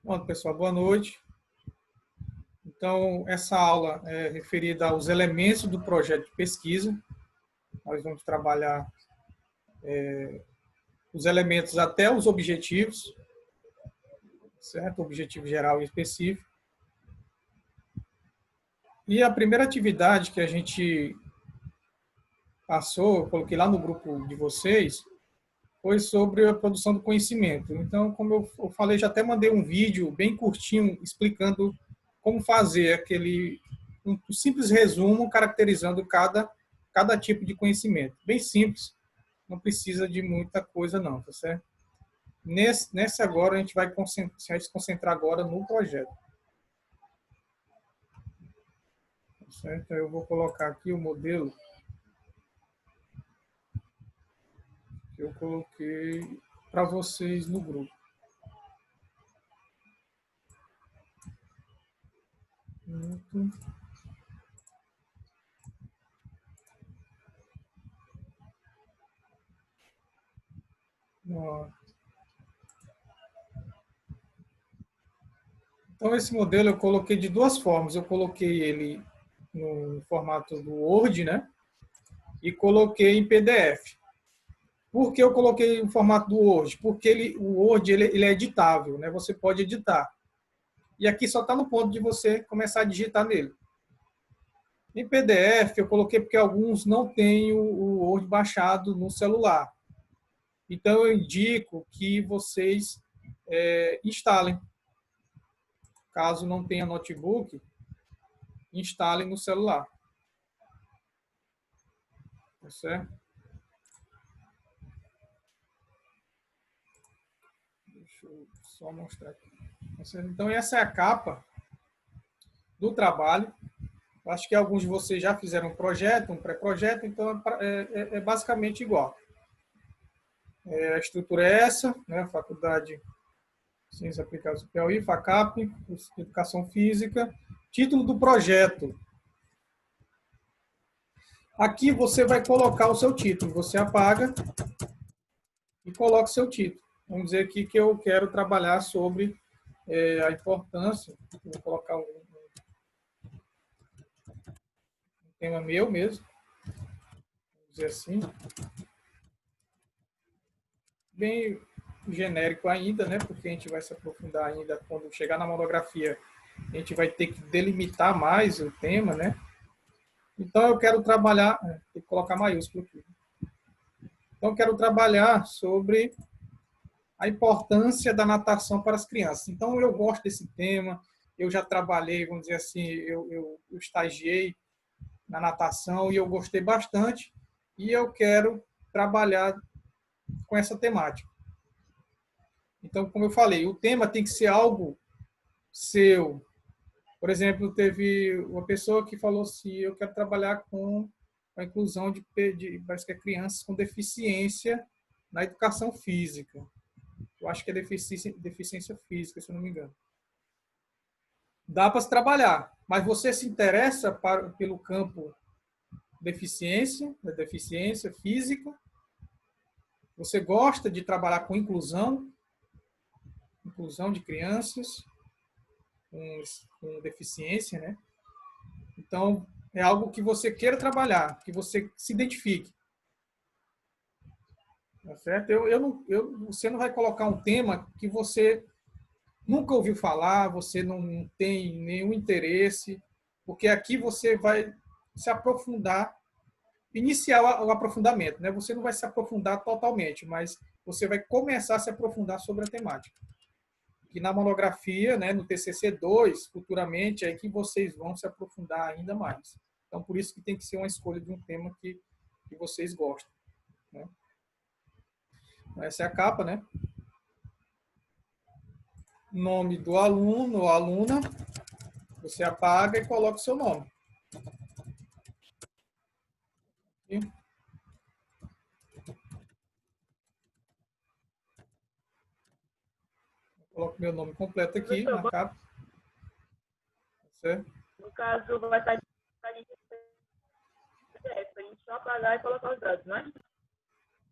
Bom, pessoal, boa noite. Então, essa aula é referida aos elementos do projeto de pesquisa. Nós vamos trabalhar os elementos até os objetivos, certo? Objetivo geral e específico. E a primeira atividade que a gente passou, eu coloquei lá no grupo de vocês, foi sobre a produção do conhecimento. Então, como eu falei, já até mandei um vídeo bem curtinho explicando como fazer um simples resumo caracterizando cada tipo de conhecimento. Bem simples, não precisa de muita coisa não, tá certo? Nesse agora, a gente vai se concentrar agora no projeto. Tá certo? Eu vou colocar aqui o modelo que eu coloquei para vocês no grupo. Então, esse modelo eu coloquei de duas formas. Eu coloquei ele no formato do Word, né? E coloquei em PDF. Por que eu coloquei em formato do Word? Porque o Word ele é editável, né? Você pode editar. E aqui só está no ponto de você começar a digitar nele. Em PDF, eu coloquei porque alguns não têm o Word baixado no celular. Então, eu indico que vocês instalem. Caso não tenha notebook, instalem no celular. Tá certo? Deixa eu só mostrar aqui. Então, essa é a capa do trabalho. Acho que alguns de vocês já fizeram um projeto, um pré-projeto, então é basicamente igual. A estrutura é essa, né? Faculdade de Ciências Aplicadas do Piauí, FACAP, Educação Física. Título do projeto. Aqui você vai colocar o seu título. Você apaga e coloca o seu título. Vamos dizer aqui que eu quero trabalhar sobre a importância. Vou colocar um tema meu mesmo. Vamos dizer assim. Bem genérico ainda, né? Porque a gente vai se aprofundar ainda quando chegar na monografia. A gente vai ter que delimitar mais o tema, né? Então eu quero trabalhar, tem que colocar maiúsculo aqui. Então eu quero trabalhar sobre a importância da natação para as crianças. Então eu gosto desse tema, eu já trabalhei, vamos dizer assim, eu estagiei na natação e eu gostei bastante e eu quero trabalhar com essa temática. Então, como eu falei, o tema tem que ser algo seu. Por exemplo, teve uma pessoa que falou assim, eu quero trabalhar com a inclusão parece que é crianças com deficiência na educação física. Eu acho que é deficiência física, se eu não me engano. Dá para se trabalhar, mas você se interessa pelo campo da deficiência física? Você gosta de trabalhar com inclusão de crianças com deficiência, né? Então, é algo que você queira trabalhar, que você se identifique. Tá certo? Você não vai colocar um tema que você nunca ouviu falar, você não tem nenhum interesse, porque aqui você vai se aprofundar, iniciar o aprofundamento, né? Você não vai se aprofundar totalmente, mas você vai começar a se aprofundar sobre a temática. Que na monografia, né, no TCC2, futuramente, é que vocês vão se aprofundar ainda mais. Então, por isso que tem que ser uma escolha de um tema que vocês gostam. Né? Essa é a capa, né? Nome do aluno ou aluna, você apaga e coloca o seu nome. E coloco meu nome completo aqui na capa. Certo? No caso, vai estar para a gente só apagar e colocar os dados, não é?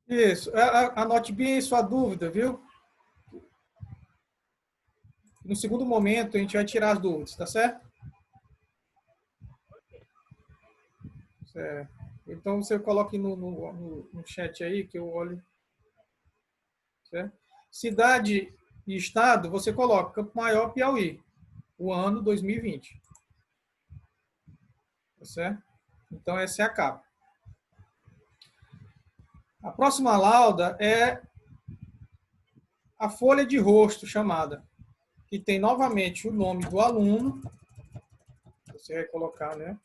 Isso. Anote bem sua dúvida, viu? No segundo momento, a gente vai tirar as dúvidas, tá certo? Certo. Então, você coloque no chat aí, que eu olho. Certo? Cidade e estado, você coloca Campo Maior, Piauí, o ano 2020. Tá certo? Então, essa é a capa. A próxima lauda é a folha de rosto chamada, que tem novamente o nome do aluno. Você vai colocar, né?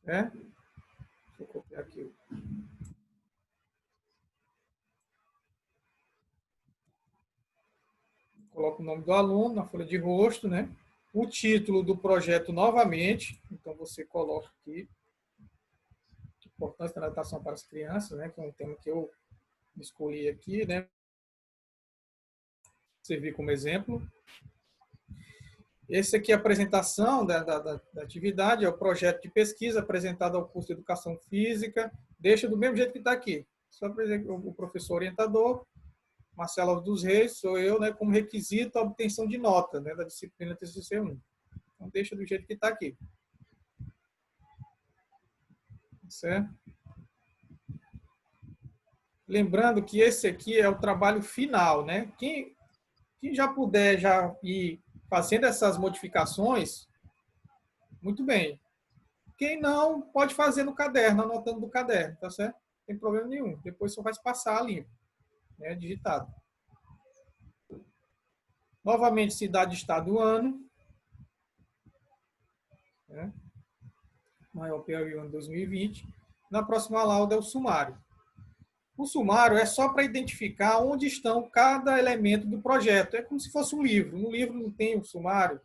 Deixa eu copiar aqui. Coloca o nome do aluno na folha de rosto, né? O título do projeto novamente. Então, você coloca aqui. Importância da natação para as crianças, né? Que é um tema que eu escolhi aqui, né? Servir como exemplo. Esse aqui é a apresentação da atividade, é o projeto de pesquisa apresentado ao curso de Educação Física. Deixa do mesmo jeito que está aqui. Só para dizer que o professor orientador, Marcelo Alves dos Reis, sou eu, né, como requisito a obtenção de nota, né, da disciplina TCC1. Então, deixa do jeito que está aqui. Certo? Lembrando que esse aqui é o trabalho final, né? Quem já puder já ir fazendo essas modificações, muito bem. Quem não, pode fazer no caderno, anotando no caderno, tá certo? Não tem problema nenhum. Depois só vai passar limpo, né? Digitado. Novamente, cidade, estado, ano. Né? Maior Piauí, ano 2020. Na próxima lauda é o sumário. O sumário é só para identificar onde estão cada elemento do projeto. É como se fosse um livro. No livro não tem o sumário.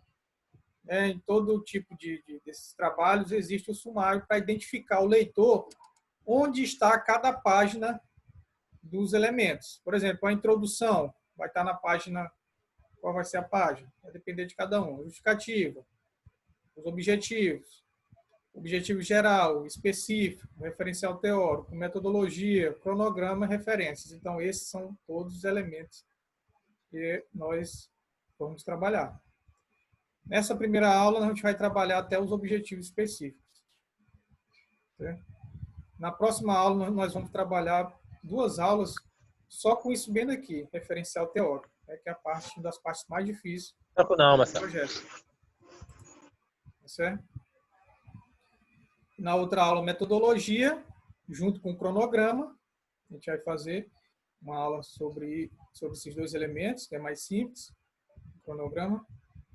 Em todo tipo desses trabalhos existe o sumário para identificar o leitor onde está cada página dos elementos. Por exemplo, a introdução vai estar na página, qual vai ser a página? Vai depender de cada um. A justificativa, os objetivos, objetivo geral, específico, referencial teórico, metodologia, cronograma, referências. Então, esses são todos os elementos que nós vamos trabalhar. Nessa primeira aula, a gente vai trabalhar até os objetivos específicos. Certo? Na próxima aula, nós vamos trabalhar 2 aulas só com isso bem aqui, referencial teórico, né, que é uma das partes mais difíceis do projeto. Certo? Na outra aula, metodologia, junto com o cronograma. A gente vai fazer uma aula sobre esses 2 elementos, que é mais simples, o cronograma.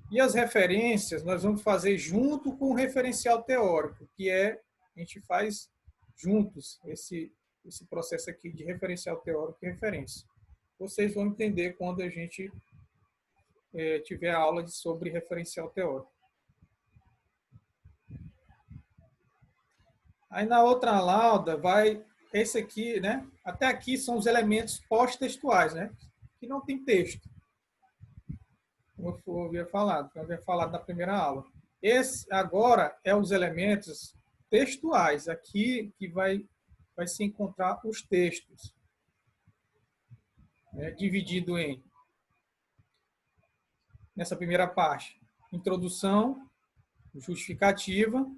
E as referências nós vamos fazer junto com o referencial teórico, que a gente faz juntos esse processo aqui de referencial teórico e referência. Vocês vão entender quando a gente tiver a aula sobre referencial teórico. Aí na outra lauda vai esse aqui, né? Até aqui são os elementos pós-textuais, né? Que não tem texto. Como eu havia falado na primeira aula. Esse agora é os elementos textuais, aqui que vai se encontrar os textos, né? Dividido nessa primeira parte, introdução, justificativa,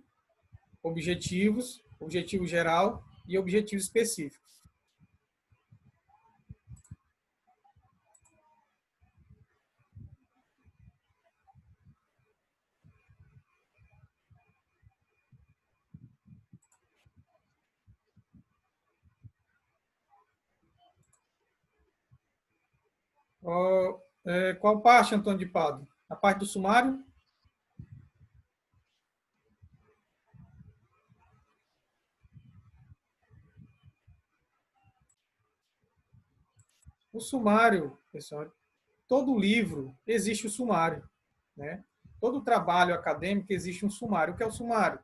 objetivos, objetivo geral e objetivos específicos. Qual parte, Antônio de Pado? A parte do sumário? O sumário, pessoal, todo livro existe o sumário, né? Todo trabalho acadêmico existe um sumário. O que é o sumário?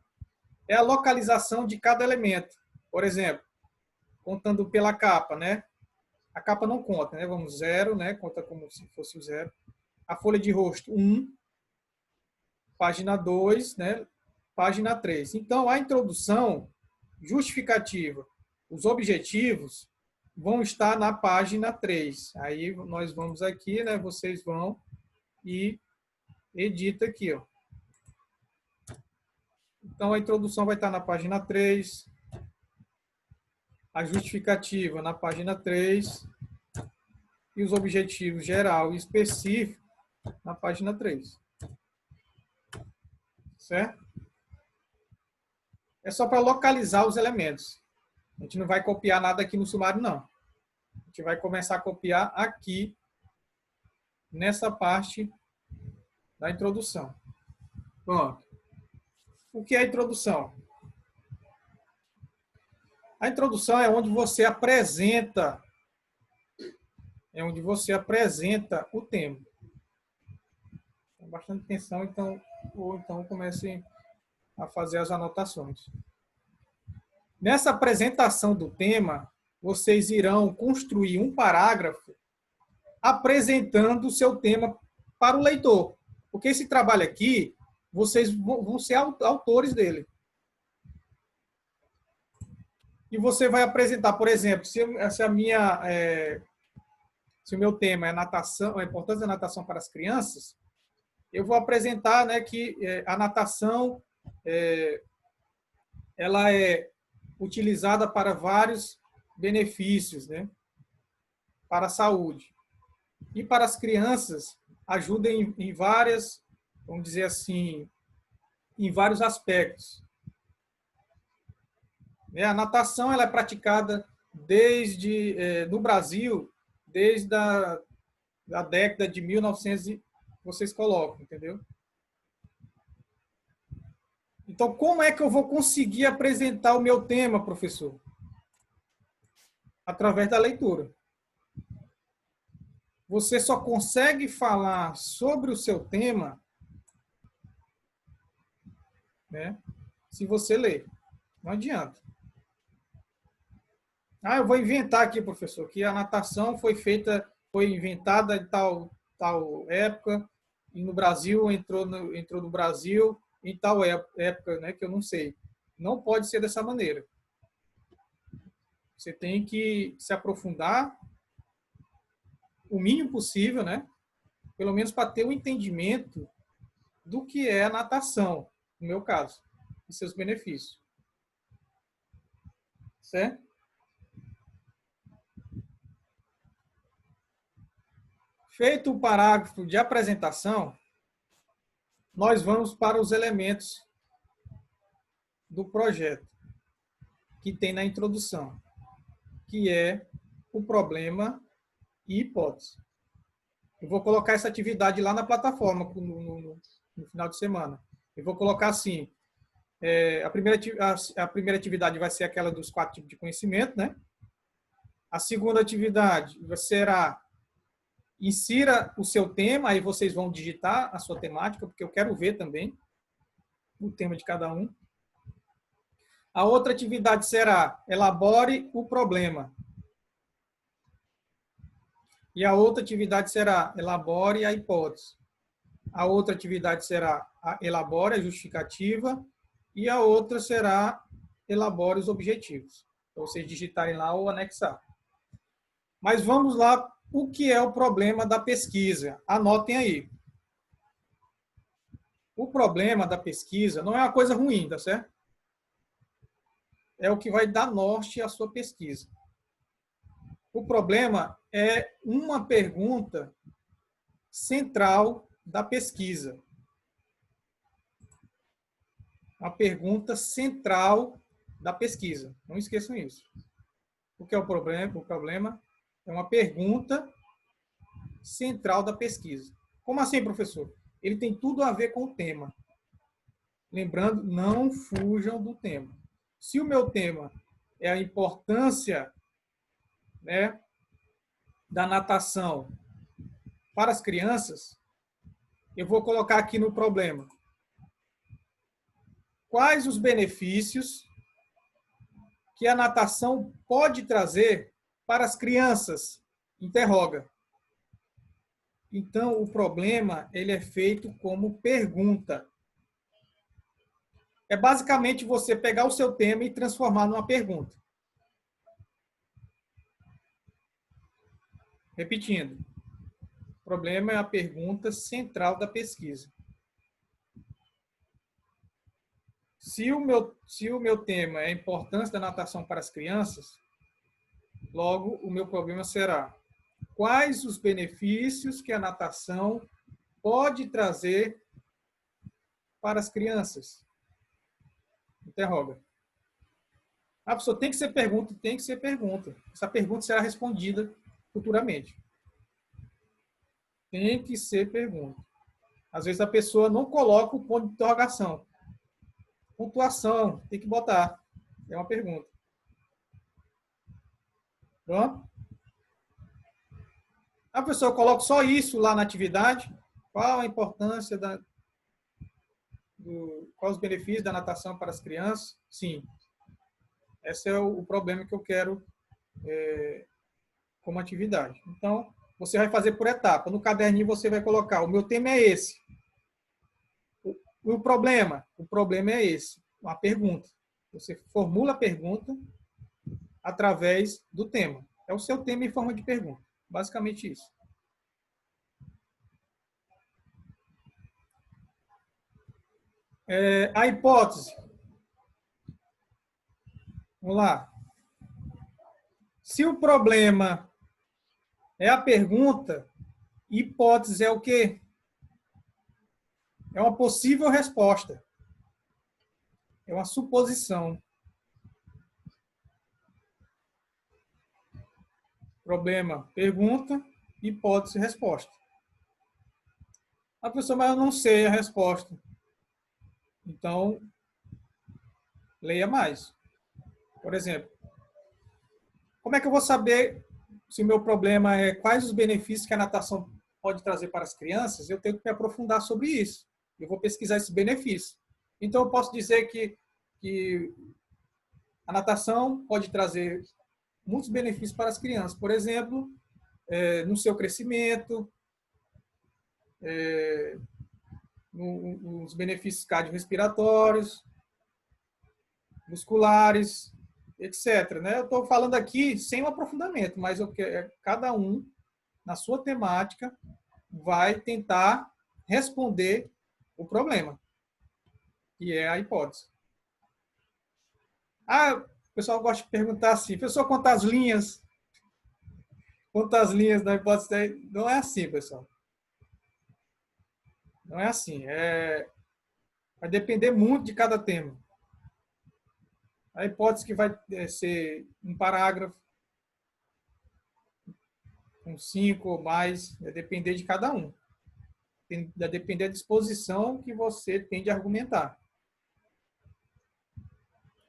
É a localização de cada elemento. Por exemplo, contando pela capa, né? A capa não conta, né? Vamos 0, né? Conta como se fosse o 0. A folha de rosto, 1. Página 2, né? Página 3. Então, a introdução justificativa Os objetivos vão estar na página 3. Aí nós vamos aqui, né? Vocês vão e edita aqui, ó. Então, a introdução vai estar na página 3, a justificativa na página 3 e os objetivos geral e específico na página 3. Certo? É só para localizar os elementos. A gente não vai copiar nada aqui no sumário, não. A gente vai começar a copiar aqui, nessa parte da introdução. Pronto. O que é a introdução? A introdução é onde você apresenta o tema. Tem bastante atenção, então comecem a fazer as anotações. Nessa apresentação do tema, vocês irão construir um parágrafo apresentando o seu tema para o leitor. Porque esse trabalho aqui, vocês vão ser autores dele. E você vai apresentar, por exemplo, se o meu tema é natação, a importância da natação para as crianças, eu vou apresentar, né, que a natação ela é utilizada para vários benefícios, né, para a saúde. E para as crianças, ajuda em várias, vamos dizer assim, em vários aspectos. A natação ela é praticada no Brasil, desde a década de 1900, vocês colocam, entendeu? Então, como é que eu vou conseguir apresentar o meu tema, professor? Através da leitura. Você só consegue falar sobre o seu tema, né, se você ler. Não adianta. Eu vou inventar aqui, professor, que a natação foi inventada em tal época, e no Brasil entrou no Brasil em tal época, né, que eu não sei. Não pode ser dessa maneira. Você tem que se aprofundar o mínimo possível, né? Pelo menos para ter um entendimento do que é a natação, no meu caso, e seus benefícios. Certo? Feito o parágrafo de apresentação, nós vamos para os elementos do projeto que tem na introdução, que é o problema e hipótese. Eu vou colocar essa atividade lá na plataforma no final de semana. Eu vou colocar assim, a primeira atividade vai ser aquela dos 4 tipos de conhecimento, né? A segunda atividade será insira o seu tema, aí vocês vão digitar a sua temática, porque eu quero ver também o tema de cada um. A outra atividade será elabore o problema. E a outra atividade será elabore a hipótese. A outra atividade será elabore a justificativa. E a outra será elabore os objetivos. Para vocês digitarem lá ou anexar. Mas vamos lá, o que é o problema da pesquisa? Anotem aí. O problema da pesquisa não é uma coisa ruim, tá certo? É o que vai dar norte à sua pesquisa. O problema é uma pergunta central da pesquisa. Uma pergunta central da pesquisa. Não esqueçam isso. O que é o problema? O problema é uma pergunta central da pesquisa. Como assim, professor? Ele tem tudo a ver com o tema. Lembrando, não fujam do tema. Se o meu tema é a importância, né, da natação para as crianças, eu vou colocar aqui no problema. Quais os benefícios que a natação pode trazer para as crianças? Interroga. Então, o problema ele é feito como pergunta. É basicamente você pegar o seu tema e transformar numa pergunta. Repetindo, o problema é a pergunta central da pesquisa. Se o meu tema é a importância da natação para as crianças, logo o meu problema será: quais os benefícios que a natação pode trazer para as crianças? Interroga. A pessoa tem que ser pergunta, tem que ser pergunta. Essa pergunta será respondida futuramente. Tem que ser pergunta. Às vezes a pessoa não coloca o ponto de interrogação. Pontuação, tem que botar. É uma pergunta. Pronto? A pessoa coloca só isso lá na atividade. Qual a importância quais os benefícios da natação para as crianças? Sim. Esse é o problema que eu quero como atividade. Então, você vai fazer por etapa. No caderninho você vai colocar: o meu tema é esse. O problema é esse. Uma pergunta. Você formula a pergunta através do tema. É o seu tema em forma de pergunta. Basicamente isso. A hipótese. Vamos lá. Se o problema é a pergunta, hipótese é o quê? É uma possível resposta. É uma suposição. Problema, pergunta, hipótese, resposta. A pessoa, mas eu não sei a resposta. Então, leia mais. Por exemplo, como é que eu vou saber se o meu problema é quais os benefícios que a natação pode trazer para as crianças? Eu tenho que me aprofundar sobre isso. Eu vou pesquisar esses benefícios. Então, eu posso dizer que a natação pode trazer muitos benefícios para as crianças. Por exemplo, no seu crescimento, nos benefícios cardiorrespiratórios, musculares, etc. Né? Eu estou falando aqui sem um aprofundamento, mas cada um, na sua temática, vai tentar responder o problema, que é a hipótese. O pessoal gosta de perguntar assim: pessoal, quantas linhas? Quantas linhas na hipótese? Não é assim, pessoal. Não é assim. Vai depender muito de cada tema. A hipótese que vai ser um parágrafo, com 5 ou mais, vai depender de cada um. Vai depender da disposição que você tem de argumentar.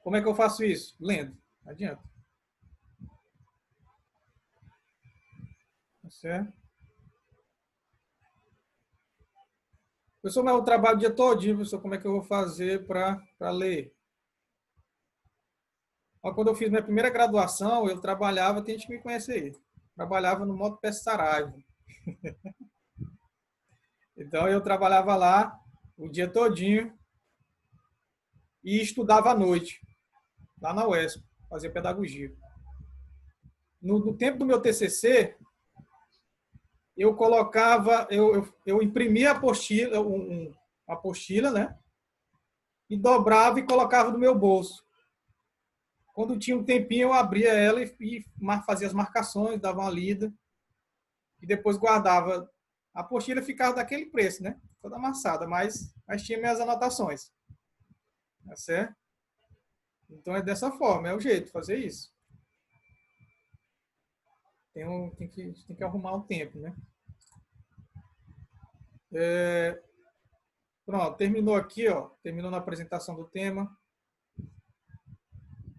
Como é que eu faço isso? Lendo. Não adianta. Tá certo? Professor, mas eu trabalho o dia todinho, professor, como é que eu vou fazer para ler? Quando eu fiz minha primeira graduação, eu trabalhava, tem gente que me conhece aí, trabalhava no Moto Peça Saraiva. Então, eu trabalhava lá o dia todinho e estudava à noite, lá na UESP, fazia pedagogia. No tempo do meu TCC, eu colocava, eu imprimia a apostila, uma apostila, né? E dobrava e colocava no meu bolso. Quando tinha um tempinho, eu abria ela e fazia as marcações, dava uma lida e depois guardava. A apostila ficava daquele preço, né? Toda amassada, mas tinha minhas anotações. Tá certo? Então é dessa forma, é o jeito de fazer isso. Tem que arrumar um tempo, né? Pronto, terminou aqui, ó. Terminou na apresentação do tema.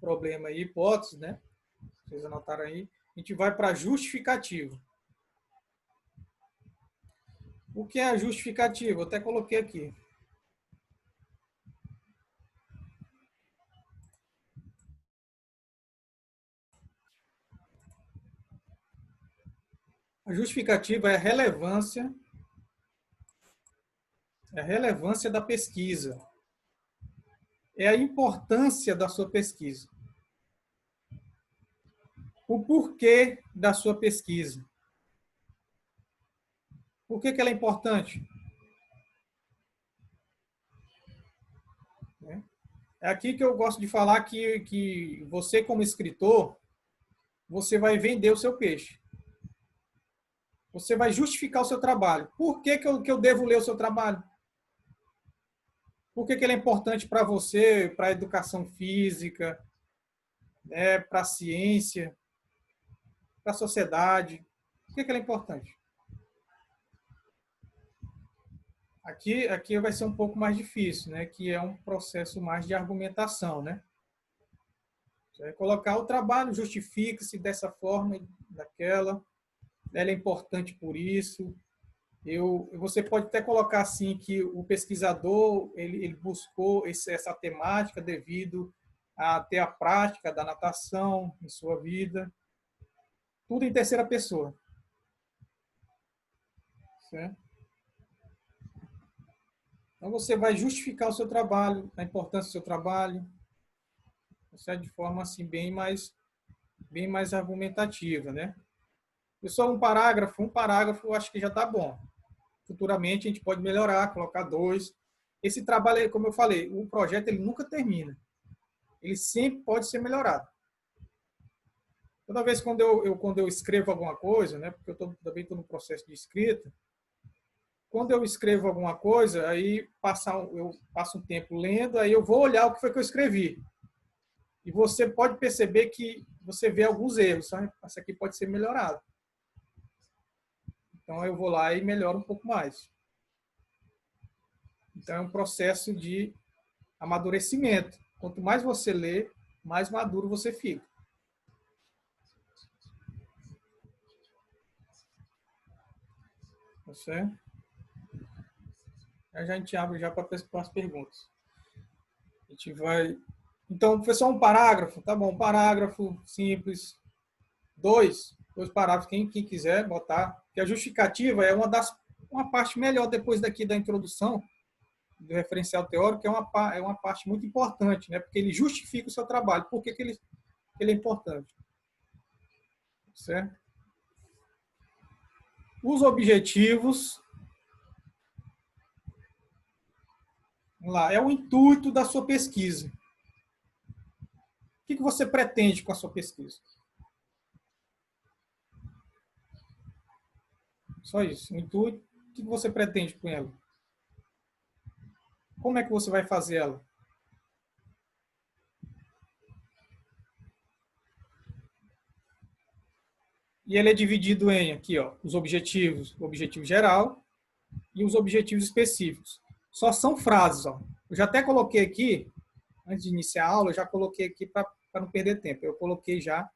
Problema e hipótese, né? Vocês anotaram aí. A gente vai para justificativa. O que é a justificativa? Eu até coloquei aqui. A justificativa é a relevância da pesquisa. É a importância da sua pesquisa. O porquê da sua pesquisa. Por que ela é importante? É aqui que eu gosto de falar que você, como escritor, você vai vender o seu peixe. Você vai justificar o seu trabalho. Por que eu devo ler o seu trabalho? Por que ele é importante para você, para a educação física, né, para a ciência, para a sociedade? Por que ele é importante? Aqui vai ser um pouco mais difícil, né? Que é um processo mais de argumentação, né? Você vai colocar o trabalho, justifica-se dessa forma e daquela. Ela é importante por isso. Você pode até colocar assim que o pesquisador ele buscou essa temática devido a ter a prática da natação em sua vida. Tudo em terceira pessoa. Certo? Então você vai justificar o seu trabalho, a importância do seu trabalho, certo? De forma assim bem mais argumentativa, né? E só um parágrafo eu acho que já está bom. Futuramente a gente pode melhorar, colocar 2. Esse trabalho, como eu falei, o projeto ele nunca termina. Ele sempre pode ser melhorado. Toda vez quando eu escrevo alguma coisa, né? Porque eu também estou no processo de escrita. Quando eu escrevo alguma coisa, aí eu passo um tempo lendo, aí eu vou olhar o que foi que eu escrevi. E você pode perceber que você vê alguns erros, sabe? Isso aqui pode ser melhorado. Então eu vou lá e melhoro um pouco mais. Então é um processo de amadurecimento. Quanto mais você lê, mais maduro você fica. Tá certo? Já a gente abre já para as perguntas. A gente vai... Então, foi só um parágrafo? Tá bom, um parágrafo simples. Dois parágrafos, quem quiser botar. Porque a justificativa é uma parte melhor depois daqui da introdução do referencial teórico, é uma parte muito importante, né? Porque ele justifica o seu trabalho. Por que ele é importante? Certo? Os objetivos... Vamos lá, é o intuito da sua pesquisa. O que você pretende com a sua pesquisa? Só isso. O intuito, o que você pretende com ela? Como é que você vai fazer ela? E ele é dividido em, aqui, ó, os objetivos, o objetivo geral e os objetivos específicos. Só são frases, ó. Eu já até coloquei aqui, antes de iniciar a aula, eu já coloquei aqui para não perder tempo. Eu coloquei já.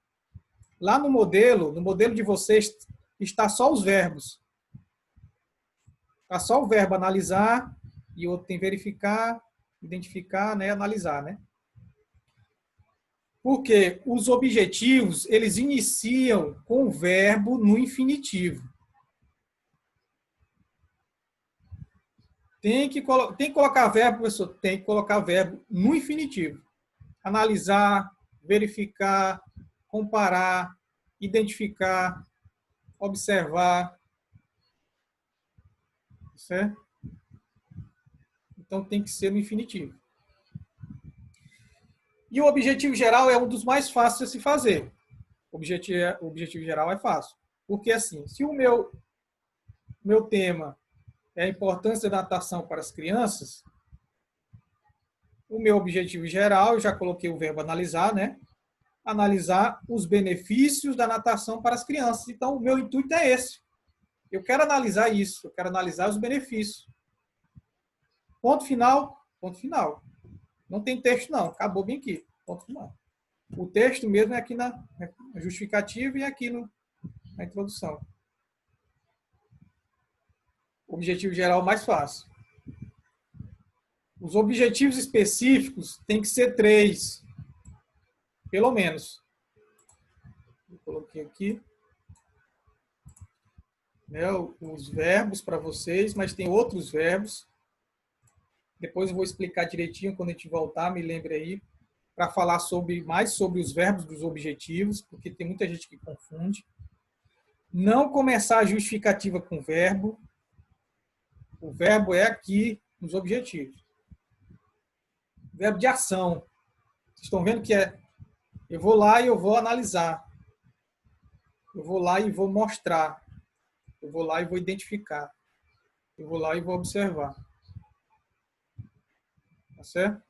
Lá no modelo de vocês, está só os verbos. Está só o verbo analisar e o outro tem verificar, identificar, né, analisar, né? Porque os objetivos, eles iniciam com o verbo no infinitivo. Tem que colocar verbo, professor, tem que colocar verbo no infinitivo. Analisar, verificar, comparar, identificar, observar. Certo? Então tem que ser no infinitivo. E o objetivo geral é um dos mais fáceis de se fazer. O objetivo geral é fácil. Porque assim, se o meu tema é a importância da natação para as crianças, o meu objetivo geral, eu já coloquei o verbo analisar, né? Analisar os benefícios da natação para as crianças. Então, o meu intuito é esse. Eu quero analisar isso, eu quero analisar os benefícios. Ponto final, ponto final. Não tem texto, não. Acabou bem aqui. Ponto final. O texto mesmo é aqui na justificativa e aqui na introdução. O objetivo geral é mais fácil. Os objetivos específicos tem que ser 3. Pelo menos. Eu coloquei aqui. Né, os verbos para vocês, mas tem outros verbos. Depois eu vou explicar direitinho quando a gente voltar, me lembre aí, para falar mais sobre os verbos dos objetivos, porque tem muita gente que confunde. Não começar a justificativa com verbo. O verbo é aqui nos objetivos. Verbo de ação. Vocês estão vendo que é eu vou lá e eu vou analisar. Eu vou lá e vou mostrar. Eu vou lá e vou identificar. Eu vou lá e vou observar. Tá certo?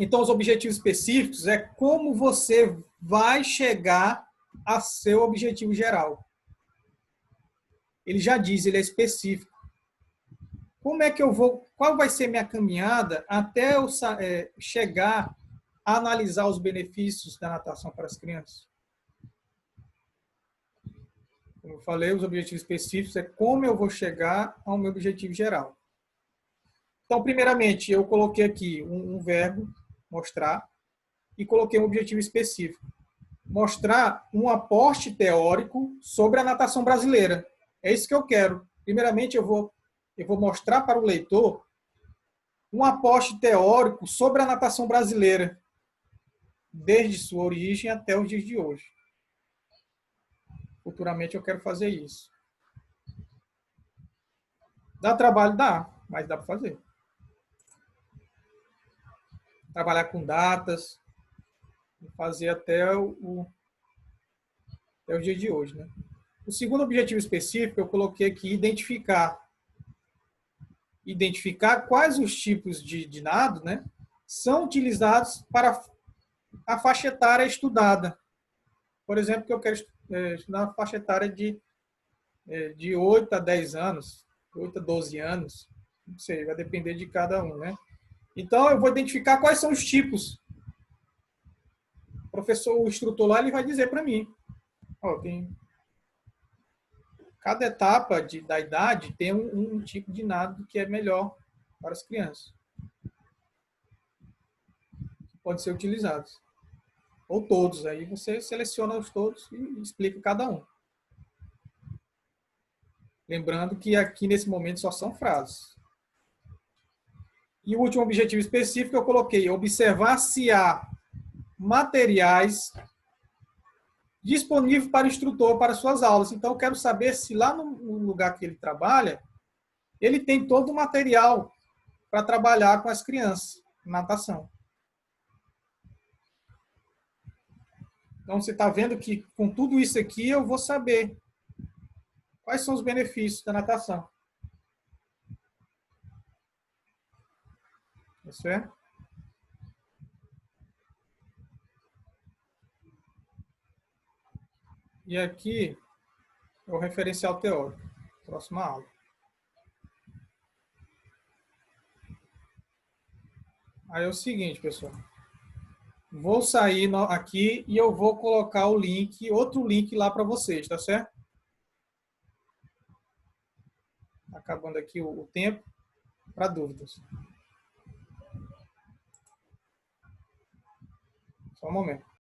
Então, os objetivos específicos é como você vai chegar a seu objetivo geral. Ele já diz, ele é específico. Como é que eu vou, qual vai ser minha caminhada até eu chegar a analisar os benefícios da natação para as crianças? Como eu falei, os objetivos específicos é como eu vou chegar ao meu objetivo geral. Então, primeiramente, eu coloquei aqui um verbo, mostrar, e coloquei um objetivo específico. Mostrar um aporte teórico sobre a natação brasileira. É isso que eu quero. Primeiramente, eu vou mostrar para o leitor um aporte teórico sobre a natação brasileira, desde sua origem até os dias de hoje. Futuramente eu quero fazer isso. Dá trabalho? Dá, mas dá para fazer. Trabalhar com datas, fazer até o dia de hoje, né? O segundo objetivo específico, eu coloquei aqui identificar. Identificar quais os tipos de nado, né, são utilizados para a faixa etária estudada. Por exemplo, que eu quero estudar a faixa etária de 8 a 10 anos, 8 a 12 anos, não sei, vai depender de cada um, né? Então, eu vou identificar quais são os tipos. O instrutor lá, ele vai dizer para mim, ó, cada etapa da idade tem um tipo de nado que é melhor para as crianças. Pode ser utilizados. Ou todos. Aí você seleciona os todos e explica cada um. Lembrando que aqui, nesse momento, só são frases. E o último objetivo específico eu coloquei, observar se há materiais disponíveis para o instrutor, para suas aulas. Então, eu quero saber se lá no lugar que ele trabalha, ele tem todo o material para trabalhar com as crianças, natação. Então, você está vendo que com tudo isso aqui eu vou saber quais são os benefícios da natação. Isso é? E aqui é o referencial teórico. Próxima aula. Aí é o seguinte, pessoal. Vou sair aqui e eu vou colocar o link, outro link lá para vocês, tá certo? Acabando aqui o tempo para dúvidas. Só um momento.